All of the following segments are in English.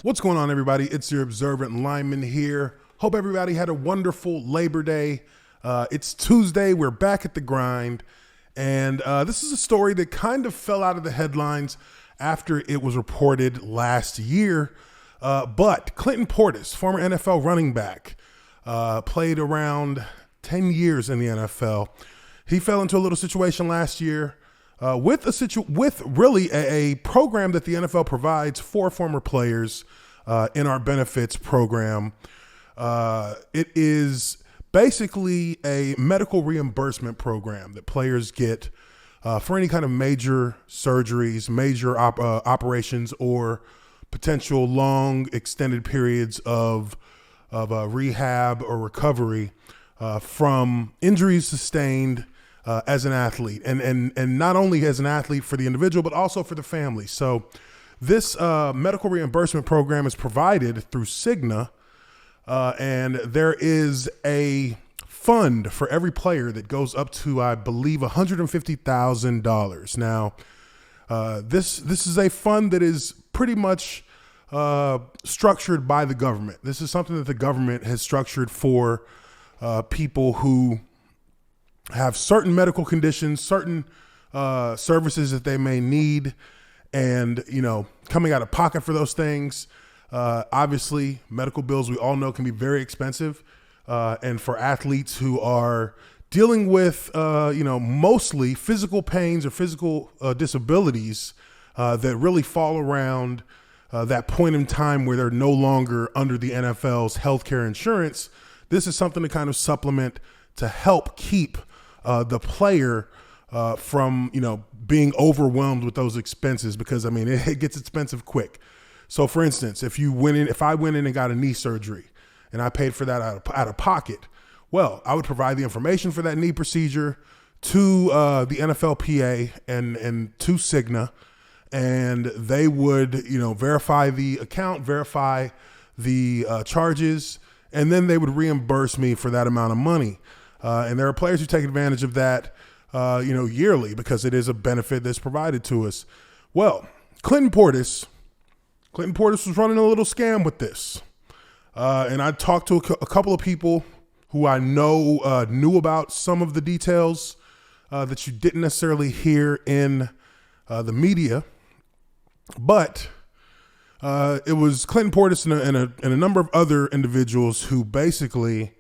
What's going on, everybody? It's your observant Lineman here. Hope everybody had a wonderful Labor Day. It's Tuesday. We're back at the grind. And this is a story that kind of fell out of the headlines after it was reported last year. But Clinton Portis, former NFL running back, played around 10 years in the NFL. He fell into a little situation last year with really a program that the NFL provides for former players in our benefits program. It is basically a medical reimbursement program that players get for any kind of major surgeries, major operations, or potential long extended periods of rehab or recovery from injuries sustained as an athlete, and not only as an athlete for the individual, but also for the family. So this medical reimbursement program is provided through Cigna, and there is a fund for every player that goes up to, I believe, $150,000. Now, this is a fund that is pretty much structured by the government. This is something that the government has structured for people who have certain medical conditions, certain services that they may need, and, you know, coming out of pocket for those things. Obviously, medical bills, we all know, can be very expensive. And for athletes who are dealing with, mostly physical pains or physical disabilities that really fall around that point in time where they're no longer under the NFL's healthcare insurance, this is something to kind of supplement to help keep the player from, being overwhelmed with those expenses, because it gets expensive quick. So for instance, if I went in and got a knee surgery and I paid for that out of pocket, well, I would provide the information for that knee procedure to the NFLPA and to Cigna, and they would, verify the account, verify the charges, and then they would reimburse me for that amount of money. And there are players who take advantage of that, yearly, because it is a benefit that's provided to us. Well, Clinton Portis was running a little scam with this. And I talked to a couple of people who I know knew about some of the details that you didn't necessarily hear in the media. But it was Clinton Portis and a number of other individuals who basically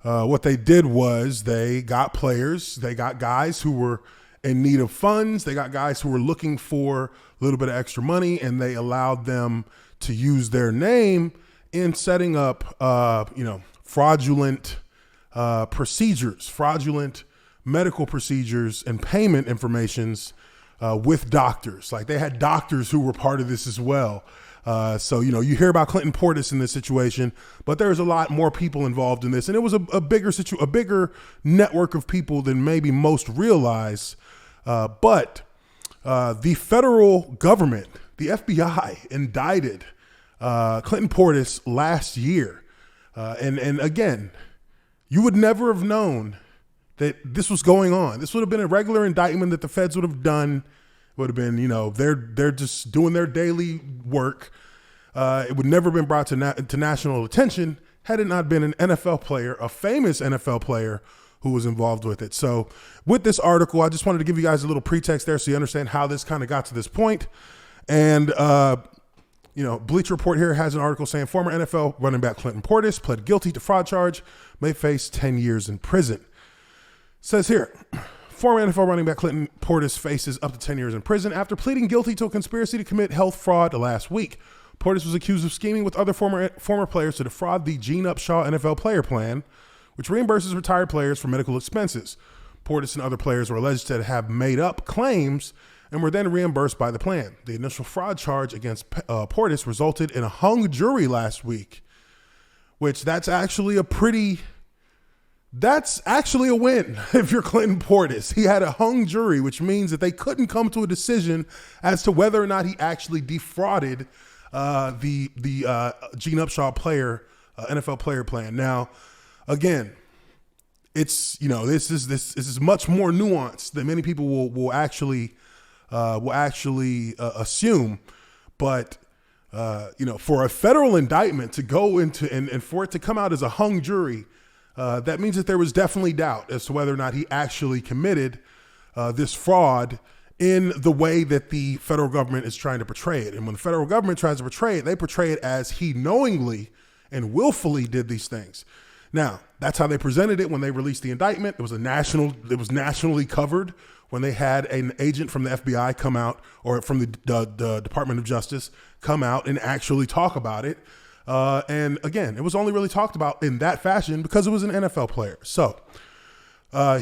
what they did was they got players, they got guys who were in need of funds, they got guys who were looking for a little bit of extra money, and they allowed them to use their name in setting up, fraudulent procedures, fraudulent medical procedures and payment informations with doctors. Like, they had doctors who were part of this as well. So, you hear about Clinton Portis in this situation, but there's a lot more people involved in this. And it was a bigger network of people than maybe most realize. But the federal government, the FBI, indicted Clinton Portis last year. And again, you would never have known that this was going on. This would have been a regular indictment that the feds would have done. It would have been, they're just doing their daily work. It would never have been brought to national attention had it not been an NFL player, a famous NFL player, who was involved with it. So with this article, I just wanted to give you guys a little pretext there so you understand how this kind of got to this point. And, Bleacher Report here has an article saying former NFL running back Clinton Portis pled guilty to fraud charge, may face 10 years in prison. It says here, former NFL running back Clinton Portis faces up to 10 years in prison after pleading guilty to a conspiracy to commit health fraud last week. Portis was accused of scheming with other former players to defraud the Gene Upshaw NFL player plan, which reimburses retired players for medical expenses. Portis and other players were alleged to have made up claims and were then reimbursed by the plan. The initial fraud charge against Portis resulted in a hung jury last week, which that's actually a win if you're Clinton Portis. He had a hung jury, which means that they couldn't come to a decision as to whether or not he actually defrauded the Gene Upshaw NFL player plan. Now, again, it's, this is much more nuanced than many people will actually assume. But for a federal indictment to go into and for it to come out as a hung jury, that means that there was definitely doubt as to whether or not he actually committed this fraud in the way that the federal government is trying to portray it. And when the federal government tries to portray it, they portray it as he knowingly and willfully did these things. Now, that's how they presented it when they released the indictment. It was nationally covered when they had an agent from the FBI come out, or from the Department of Justice come out and actually talk about it. And again, it was only really talked about in that fashion because it was an NFL player. So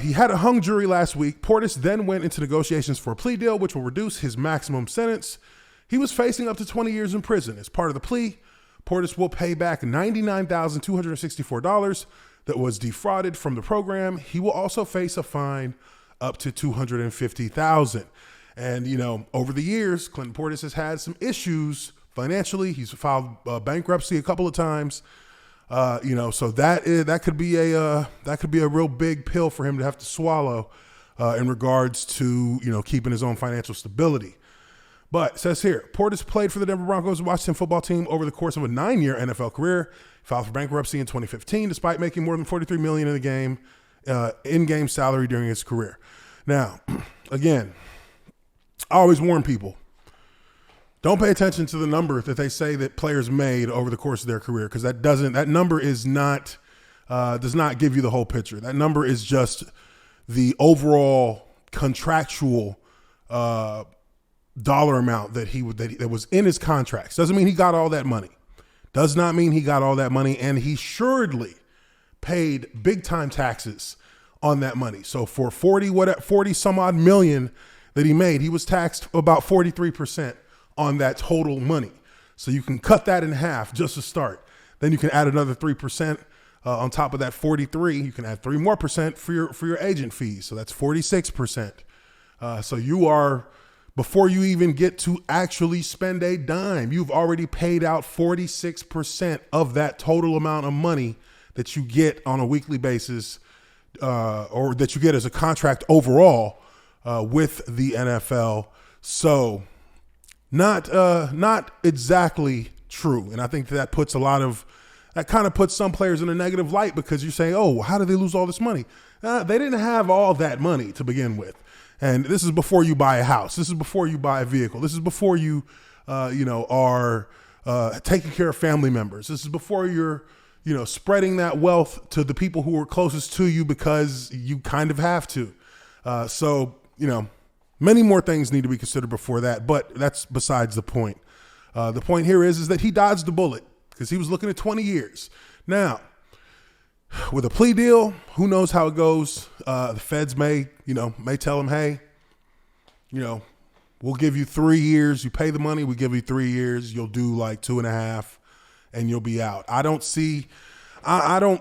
he had a hung jury last week. Portis then went into negotiations for a plea deal, which will reduce his maximum sentence. He was facing up to 20 years in prison. As part of the plea, Portis will pay back $99,264 that was defrauded from the program. He will also face a fine up to $250,000. And, over the years, Clinton Portis has had some issues financially. He's filed bankruptcy a couple of times. So that could be a real big pill for him to have to swallow in regards to, keeping his own financial stability. But it says here, Portis played for the Denver Broncos and Washington football team over the course of a 9-year NFL career. Filed for bankruptcy in 2015, despite making more than $43 million in the game, in-game salary during his career. Now, again, I always warn people, don't pay attention to the number that they say that players made over the course of their career, because that number is not does not give you the whole picture. That number is just the overall contractual dollar amount that was in his contracts. Doesn't mean he got all that money. Does not mean he got all that money, and he assuredly paid big time taxes on that money. So for 40 some odd million that he made, he was taxed about 43% on that total money. So you can cut that in half just to start. Then you can add another 3% on top of that 43. You can add 3% more for your agent fees. So that's 46%. So you are, before you even get to actually spend a dime, you've already paid out 46% of that total amount of money that you get on a weekly basis, or that you get as a contract overall with the NFL. So not exactly true. And I think that kind of puts some players in a negative light, because you say, oh, how did they lose all this money? They didn't have all that money to begin with. And this is before you buy a house. This is before you buy a vehicle. This is before you, are taking care of family members. This is before you're, spreading that wealth to the people who are closest to you, because you kind of have to. So, many more things need to be considered before that, but that's besides the point. The point here is that he dodged the bullet, because he was looking at 20 years. Now, with a plea deal, who knows how it goes? The feds may tell him, hey, we'll give you 3 years. You pay the money, we give you 3 years. You'll do like 2.5 and you'll be out. I don't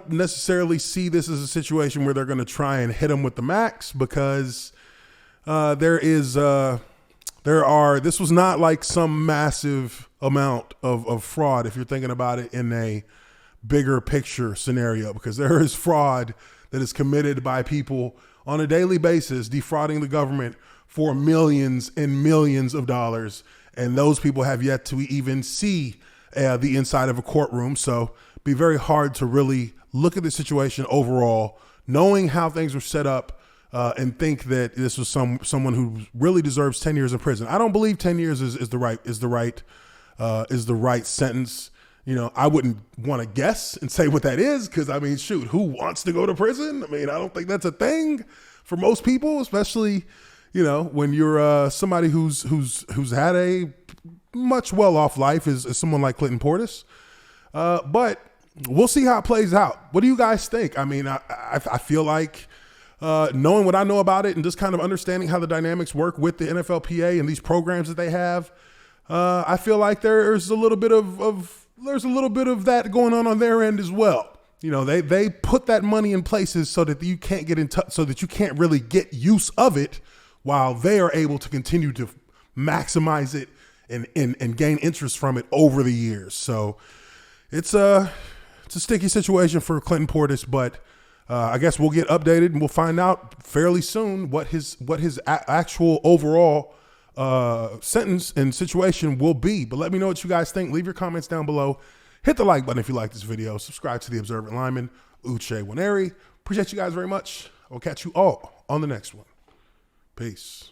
necessarily see this as a situation where they're going to try and hit him with the max, because this was not like some massive amount of fraud, if you're thinking about it in a bigger picture scenario, because there is fraud that is committed by people on a daily basis, defrauding the government for millions and millions of dollars. And those people have yet to even see the inside of a courtroom. So be very hard to really look at the situation overall, knowing how things were set up, and think that this was someone who really deserves 10 years in prison. I don't believe 10 years is the right sentence. I wouldn't want to guess and say what that is, because who wants to go to prison? I don't think that's a thing for most people, especially, when you're somebody who's had a much well-off life as someone like Clinton Portis. But we'll see how it plays out. What do you guys think? I feel like, knowing what I know about it and just kind of understanding how the dynamics work with the NFLPA and these programs that they have, I feel like there's a little bit of that going on their end as well. They put that money in places so that you can't get in touch, so that you can't really get use of it, while they are able to continue to maximize it and gain interest from it over the years. So it's a sticky situation for Clinton Portis, but I guess we'll get updated and we'll find out fairly soon what his actual overall sentence and situation will be. But let me know what you guys think. Leave your comments down below. Hit the like button if you like this video. Subscribe to the Observant Lineman, Uche Nwaneri. Appreciate you guys very much. I'll catch you all on the next one. Peace.